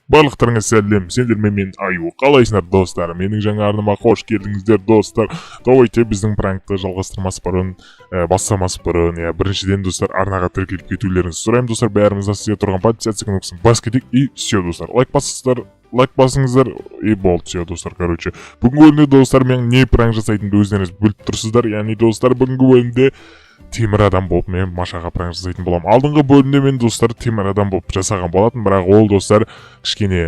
Барлықтарыңа сәлем, сендермен мен Аю. Қалайсыңдар достар? Менің жаңа арнама қош келдіңіздер достар. Давайте біздің пранкты жалғастырмас бұрын, бастамас бұрын, біріншіден достар арнаға тіркеліп кетулеріңізді сұраймын достар. Бәріміз сізге тұрған подписация кнопкасын бас кетейік и все достар. Лайк басыңыздар и болды все достар. Короче, бүгінгі бөлімде достар мен не пранк жасайтынымды өздеріңіз біліп тұрсыздар. Яғни достар бүгінгі бөлімде темір адам болып мен Машаға пранк жасайтын боламын. Алдыңғы бөлімде мен достар темір адам болып жасаған болатын, бірақ ол достар кішкене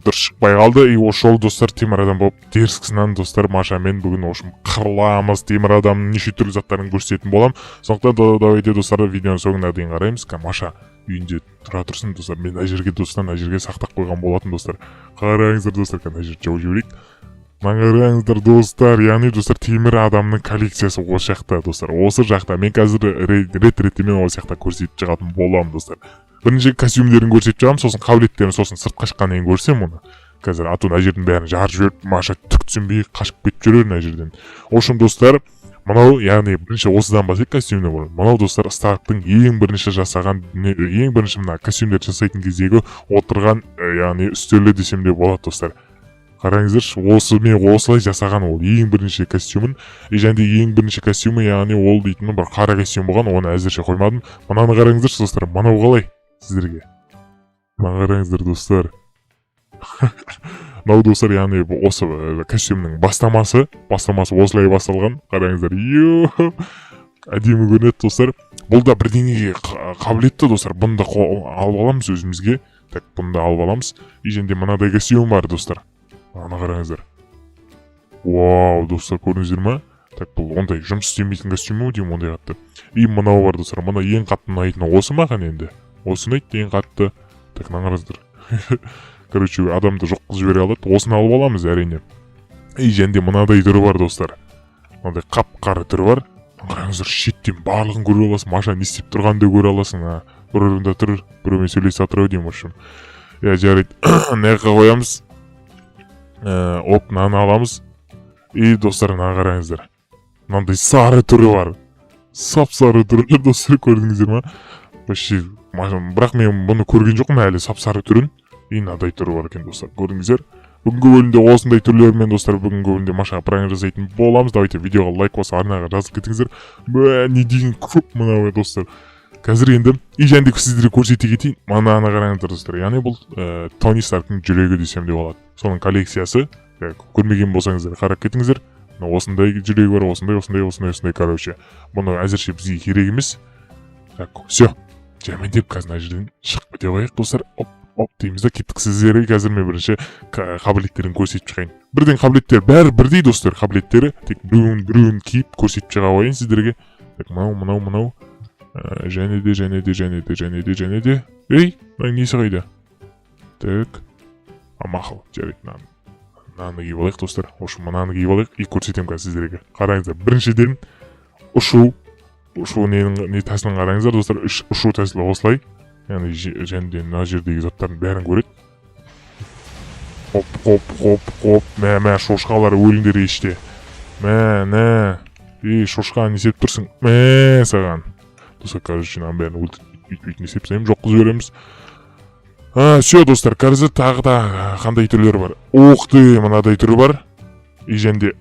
дұрыс шықпай қалды. И осы жолы достар темір адам болып теріскісінен достар Машамен бүгін ошым қырыламыз. Темір адамның неше түрлі заттарын көрсететін боламын. Сондықтан давайте достар видеоның соңына дейін қараймыз. Маша үйінде тұра тұрсын достар. Мен ана жерге сақтап қойған болатын достар. Қараңыздар достар, ана жерге жауып жіберейік. Қараңыздар достар, яғни достар темір адамның коллекциясы осы жақта достар. Осы жақта мен қазір рет-ретімен осы жақта көрсетіп шығатын боламын достар. Бірінші костюмдерін көрсетіп шығамын, сосын қабілеттерін, сосын сыртқа шыққаннан кейін көрсем оны. Қазір ату мына жердің бәрін жарып жіберіп, Маша түк түсінбей қашып кетіп жүрер мына жерден. Ошын достар, мынау яғни бірінші осыдан бастайық костюмді бұрын. Мынау достар Старктың ең бірінші мына костюмдер жасайтын кездегі отырған яғни үстелі десем де болады достар. Қараңыздаршы, осы мен осылай жасаған ол ең бірінші костюмін. Және ең бірінші костюмі, яғни ол дейтін бір қара костюм болған, оны әзірше қоймадым. Мынаны қараңыздаршы достар, мынау қалай сіздерге? Мына қараңыздар достар. Мынау достар, яғни осы костюмнің бастамасы осылай басталған. Қараңыздар, әдемі көрінеді достар. Бұл да бірдеңеге қабілетті достар. Бұны да алып аламыз өзімізге. Так, бұны да алып аламыз. Және мынадай костюм бар достар. Ана қараңыздар. Вау, достар, көрдіңіздер ма? Так, бұл ондай жұмыс істемейтін костюм деймін, ондай қатты. И мынау бар достар, мына ең қатты ұнайтыны осы маған енді. Осы ұнайды ең қатты. Так, мына қараңыздар. Короче, адамды жоқ қылып жібере алады. Осыны алып аламыз әрине. И және мынадай түрі бар достар. Мынадай қап-қара түрі бар. Қараңыздар, шеттен барлығын көре аласың. Маша не істеп тұрғанды көре аласың. Бір орында тұр, біреумен сөйлесіп жатыр ау деймін, общем. Жарайды. Неғқа қоямыз. Мынаны аламыз. И достар, мына қараңыздар. Мынандай сары түрі бар. Сап-сары түрі достар, көрдіңіздер ма? Бірақ мен бұны көрген жоқпын әлі сап-сары түрін. И мынадай түрі бар екен достар, көрдіңіздер. Бүгінгі бөлімде осындай түрлермен достар, бүгінгі бөлімде Машаға пранк жасайтын боламыз. Давайте видеоға лайк басып арнаға жазып кетіңіздер. Не деген көп мынау достар. Қазір енді и және сіздерге көрсете кетейін. Мынаны қараңыздар достар. Яғни бұл Тони Старктың жүрегі десем де болады. Соның коллекциясы. Көрмеген болсаңыздар қарап кетіңіздер. Осындай жүрегі бар, осындай, короче. Бұны әзірше бізге керек емес. Так, все. Жәмендеп қазір мына жерден шығып кете қояйық достар. Оп дейміз да кеттік. Сіздерге қазір мен бірінші қабілеттерін көрсетіп шығайын. Бірден қабілеттер бәрі бірдей достар, қабілеттері. Тек біреуін киіп көрсетіп шыға қояйын сіздерге. Так, мынау. Және де. Ей, несі қайда? Так. Мақыл, жарайды, мынаны киіп алайық достар. Ошу мынаны киіп алайық и көрсетем қазір сіздерге. Қараңыздар, біріншіден ұшу не тәсілін қараңыздар достар. Ұшу тәсілі осылай. Яғни және де мына жердегі заттардың бәрін көреді. Хоп. Мә, шошқалар өліңдер еште. Мә. Ей, шошқа не сеп тұрсың? Мә, саған. Достар, короче, мынаның бәрін өлтіріп есеп sayым, жоқ қыз береміз. Все, достар, қазір тағы да қандай түрлері бар? Оқты, мынадай түрі бар. И және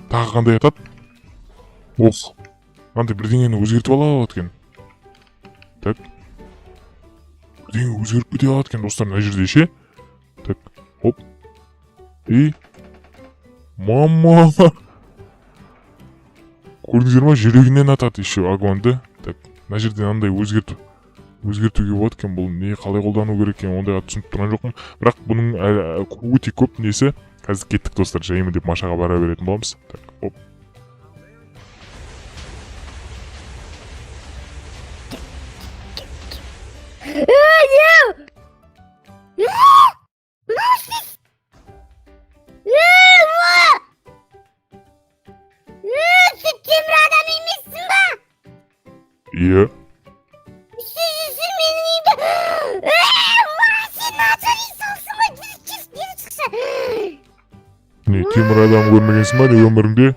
тағы қандай атады? Қандай бірдеңені өзгертіп алады екен. Так. Бірдеңе өзгеріп кете алады екен, достар, мына жерде ше. Так, оп. И мама. Көрдіңіздер ма? Жүрегінен атады еще огоньды. Так, мына жерден андай өзгертуге болады екен. Бұл не қалай қолдану керек екен, ондайға түсініп тұрған жоқпын. Бірақ бұның өте көп несі. Қазір кеттік достар, жайымы деп Машаға бара беретін боламыз. Так, оп. Iya. Sen benim evimde. Sen ne yapacaksın? Geri çıksa. Ne, temir adam görmegensin mi ömründe?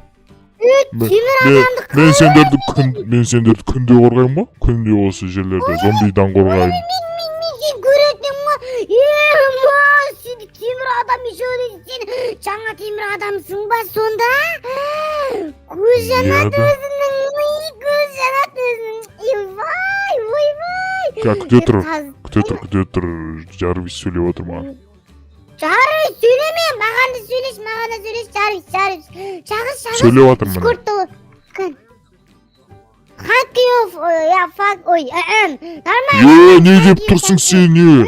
Ben senderdi күнде қорғаймын ба? Күнде осы жерлерде зомбидан қорғаймын. Мен көретін ма? Ага темір адамсың ба сонда? Көз жанады өзінің. Көз жанады өзінің. Ойбай. Күте тұр. Жарвис сөйлеп отыр маған. Жарвис сөйлеме, маған да сөйлеш, Жарвис. Шағыз. Сөйлеп жатырмын. Скорт. Хакиов, я фак, ой, нормально. Не деп тұрсың сен, не?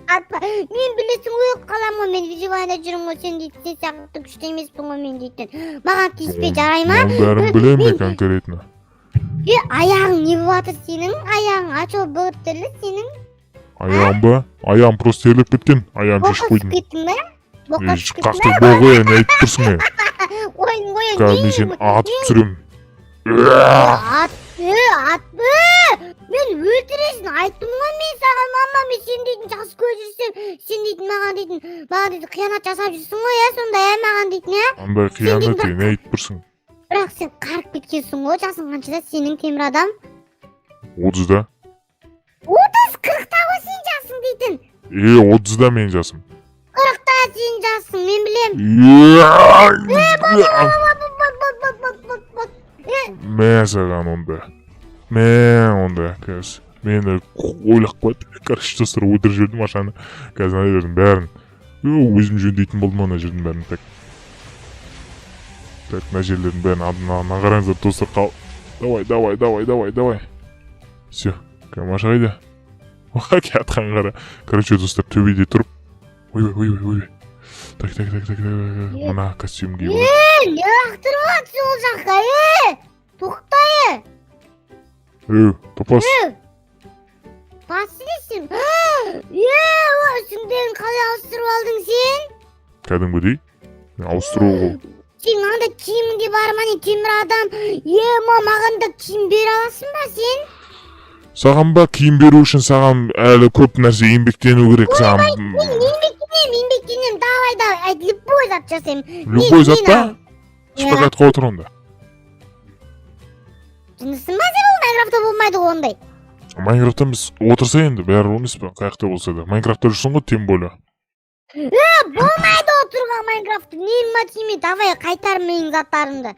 Атпа, мен білесің өліп қалам ғой, мен виживайда жүрім ғой, сен дейтін, сен сияқты күшті емеспін ғой мен дейтін. Маған тиіспе, жарай ма? Мен бәрін білем ме конкретно? Аяғың не болады сенің? Аяғың ачо бұғыт түрлі сенің? Аяғым ба? Аяғым просто ерлеп кеткен. Аяғым шешіп қойдым. Боққа кеттің ба? Қақты боғы, не айтып тұрсың не? Қазір мен сені атып түсірем. Атпы! Мен өлтіресің, айттым ғой мен саған, мама, мен сен дейтін жақсы көріп жүрсем, сен дейтін маған дейтін қиянат жасап жүрсің ғой, сонда маған дейтін, Андай қиянат не айтып тұрсың? Бірақ сен қарып кеткенсің ғой, жасың қаншада сенің темір адам? 30-да. 30-40-та ғой сен жасың дейтін. 30-да мен жасым. 40-та сен жасың, мен білем. Мен саған онда, қазір. Мені ойлап қойды. Короче, достар, өтір жүрдім ашаны. Қазір ана жердің бәрін. Өзім жөндейтін болдым ана жердің бәрін. Так, ана жерлердің бәрін алдына қараңыздар, достар, қал. Давай. Все, камаша қайда? Атқан қара. Короче, достар, төбеде тұрып. Ой. Так. Мына костюм киіп. Не лақтырып жатсың ол жаққа, тоқтай. Топас. Пасы дейсің? Үстіңден қалай ауыстырып алдың сен? Кәдімгідей? Ауыстыру ғой. Сен анда киіміңде бар ма не темір адам? Маған да киім бере аласың ба сен? Саған ба киім беру үшін саған әлі көп нәрсе еңбектену керек саған. Еңбектенем, давай, любой зат жасайм. Любой зат па? Шпагатқа отыр онда. Жындысың ба сен, ол Майнкрафтта болмайды ғой ондай. Майнкрафтта біз отырса енді бәрі емес пе, қаяқта болса да. Майнкрафтта жүрсің ғой, тем более. Болмайды отырған Майнкрафтта. Нема тиме, давай қайтар менің заттарымды.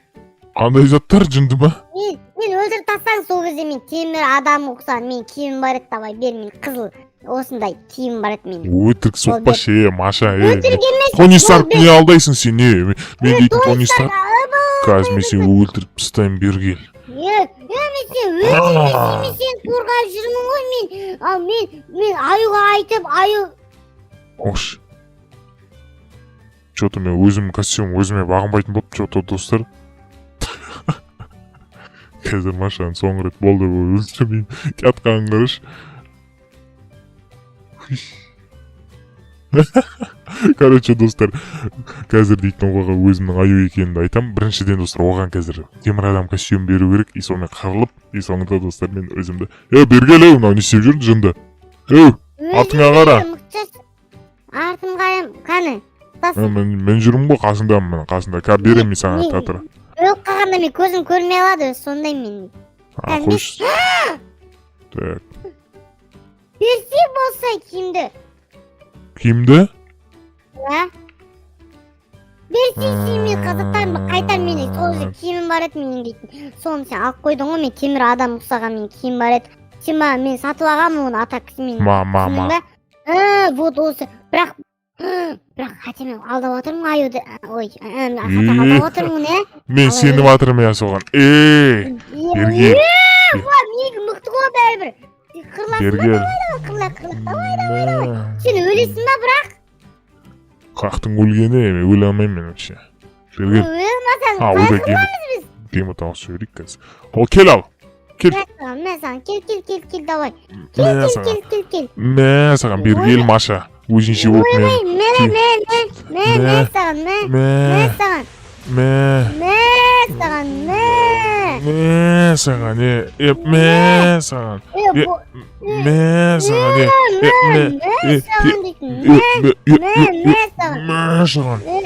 Қандай заттар, жынды ба? Мен өлтіріп тастаң сол кезде мен темір адам ұқсан, мен киім бар еді, давай бер, мен қызыл осындай киім бар еді мен. Өтірік соқпа Маша, Өтірік емес. Тони Старк не алдайсың сен, не? Мен дейтін Тони Старк. Қазір мен сені өлтіріп тастайын, бер кел. Мен сен қорғап жүрмін ғой, мен аюға айтып, аю... Ош. Че-то мен өзім костюм өзіме бағынбайтын болып, че-то достар. Қазір Машаны соңғы рет болды бұл өлтірмейін. Катқанын қараш. Короче, достар, қазір дейтін оғаға өзімнің аю екенімді айтам. Біріншіден, достар, оған қазір темір адам костюм беру керек. И сонымен қырылып, и соңында, достар, мен өзімді. Бергел, мынау не істеп жүрді жынды? Артыңа қара. Артым қарам, қаны? Мен жүрмін ғой, қасындамын, қасында. Берем мен саған татыра. Өліп қалғанда мен көзім көрмей алады, сондай мен. Қойш. Так. Берсе болса киімді. Киімді? Берсе мен қазақтарым қайтар менің. Сол же киімім бар еді менің дейтін. Соны сен алып қойдың ғой, мен темір адам ұқсаған мен киім бар еді. Сен мен сатып алғанмын оны атаксымен. Вот осы. Бірақ хотя мен алдап отырмын аюды. Ой, алдап отырмын, Мен сеніп атырмын я соған. Бергел. Менің мұқты ғой бәрібір. Бергел. Давай. Сен өлесің ба бірақ? Қақтың өлгені, мен өле алмайым мен вообще. Бергел. Ойда гейм атауыз сөйлейік қазір. Кел ал. Кел. Мен саған, кел, давай. Кел. Мен саған бергел Маша. Өзінше болып мен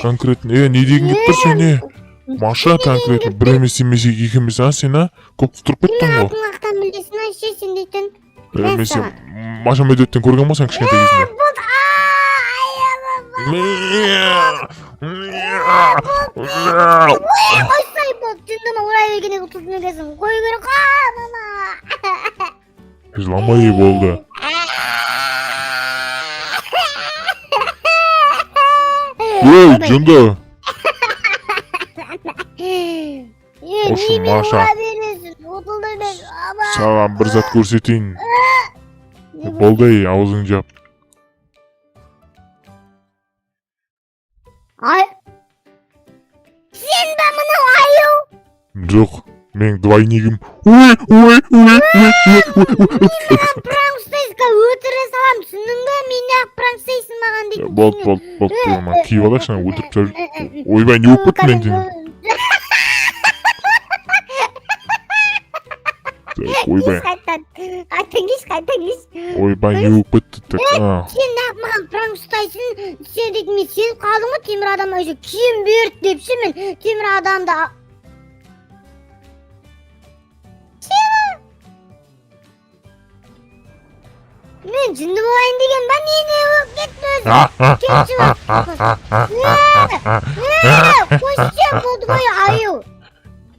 конкретно не деген кеп тұр сен не? Маша конкретно бір емес емес екі емес сен көп тұрып кеттің ғой. Маша медеттен көрген болсаң кішкентай кезінде. Koşsay bol. Cündüme uğray vergene tutun ögesin. Koy göre mama. Hızlanma iyi oldu. Ey Cunda. Hoşum maşa. Sağlam bir zat görsetin. Boldu iyi ağzını yap. Ay. Sen de bunu ayo. Yok. Men двойнигim. Prankstayska ötüre salam түсіндің мені prankstayсın маған дейтін Болт диyorum ha. Kiyip alaksan öldürüp çocuk. Oy ben yok bıt men dedim. Oy ben. Қайтан кеш. Oy ben yok bıt dedik. Сен неғып маған пранк ұстайсың? Сен дейтін мен сеніп қалдың ғой темір адам өзі киім берді депші мен темір адамды мен жынды болайын деген ба не болып кетті өзі кетші қойшы болды ғой аю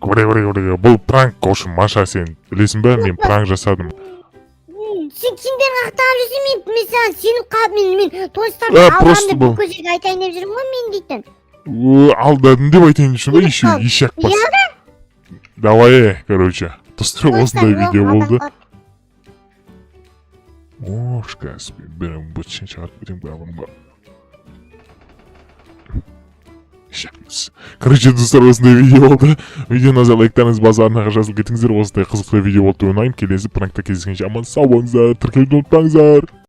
Көре. Бұл пранк қошым Маша сен. Білесің бе мен пранк жасадым. сен кімдерін ақтап жүрсің мен саған сеніп қалып мен туыстарым просто алғанды бұл. бүкіл жерге айтайын деп жүрмін ғой мен дейтін Алдадым деп айтайын үшін ба еще ешек бас. Давай, короче. Достар осындай видео болды. Ош, Каспий, бәрін бұтшын шығарып кетем бағымға. Короче, достар, осындай видео болды. Видеоны назар лайктарыңыз базарынаға жазылып кетіңіздер. Осындай қызықты видео болды деп ойлаймын. Келесі пранкта кездескенше аман сау болыңыздар. Тіркелуді ұмытпаңыздар.